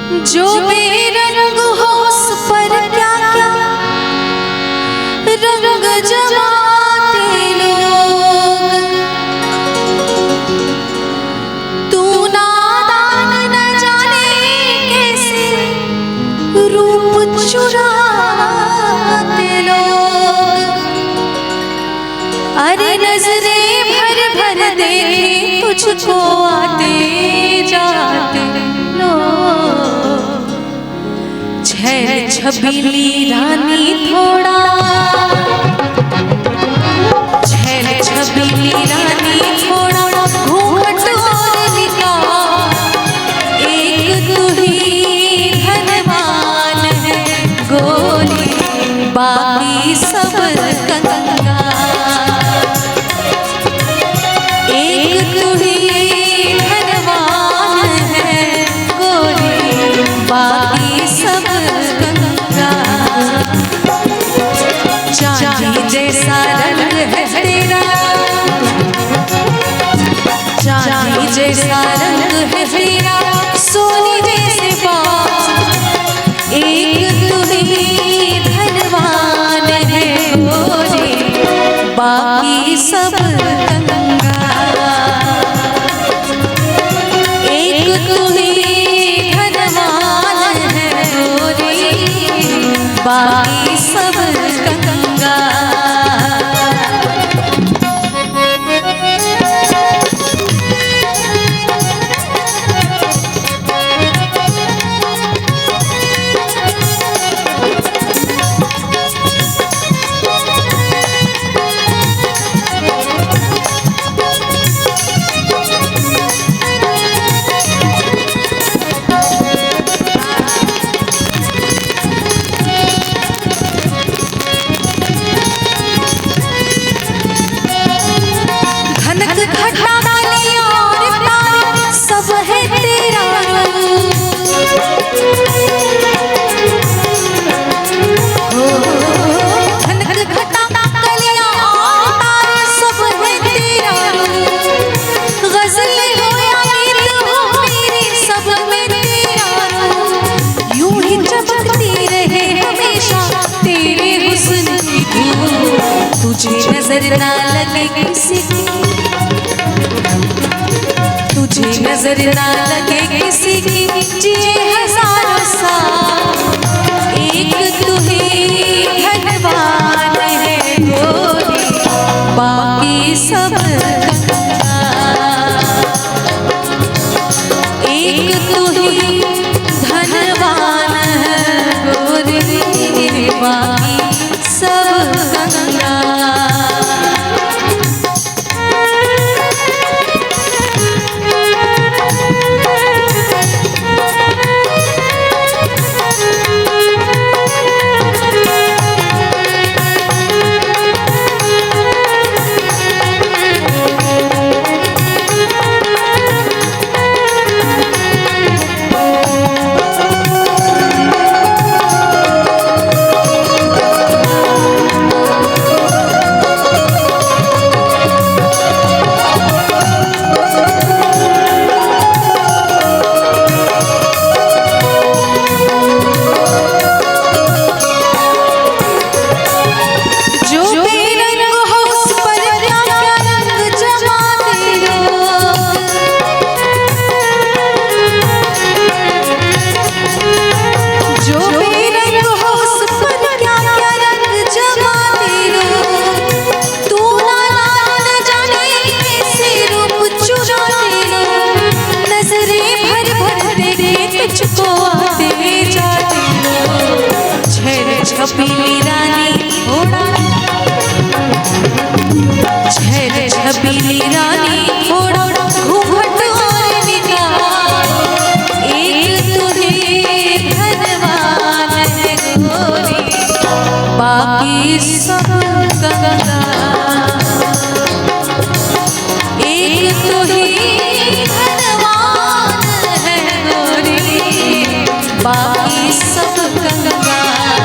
जो बेरंग हो उस पर क्या क्या रंग जमाते लोग। तू नादान न जाने कैसे रूप चुराते लोग। अरे नजरे भर भर देखे तुझको आते जाते लोग। छैल छबीली रानी थोड़ा, छैल छबीली रानी थोड़ा घूंघट और निकाह। एक तू ही धनवान है गोरी, बाकी सब कंगाल। एक तू ही धनवान है गोरी, बाकी सब कंगाल। चांदी जैसा रंग है तेरा, चांदी जैसा रंग है तेरा, सोने जैसे बाल। एक तू ही धनवान है गोरी, बाकी सब कंगाल। एक तू ही धनवान है गोरी, बाकी सब कंगाल। सब है तेरा खनक घटा कलियां और तारे, सब है तेरा। गजल हो या गीत हो मेरी, सब में तेरा। यूं ही चमकती रहे हमेशा तेरे हुस्न की धूप। तुझे नजर ना लगे किसी की, तुझे नजर ना लगे किसी की, जिए हजारों साल। एक तू ही धनवान है गोरी, बाकी सब कंगाल। एक तू ही धनवान है गोरी, बाकी सब कंगाल। छबीली रानी थोड़ा, छैल छबीली रानी थोड़ा घूंघट और निकाह। एक तू ही धनवान है गोरी, बाकी सब कंगाल। एक तू ही धनवान है गोरी, बाकी सब कंगाल।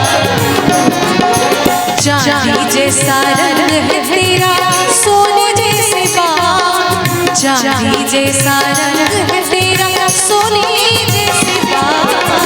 चांदी जैसा रंग है तेरा, सोने जैसे बाल। चांदी जैसा रंग है तेरा, सोने जैसे बाल।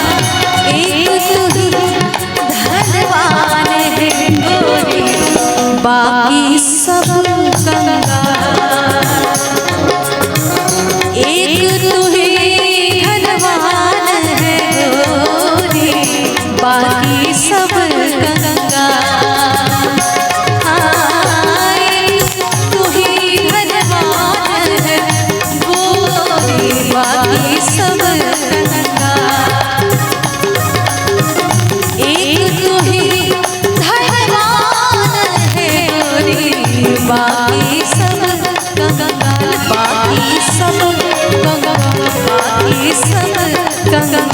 बाकी सब कंगाल, बाकी सब कंगाल, बाकी सब कंगाल।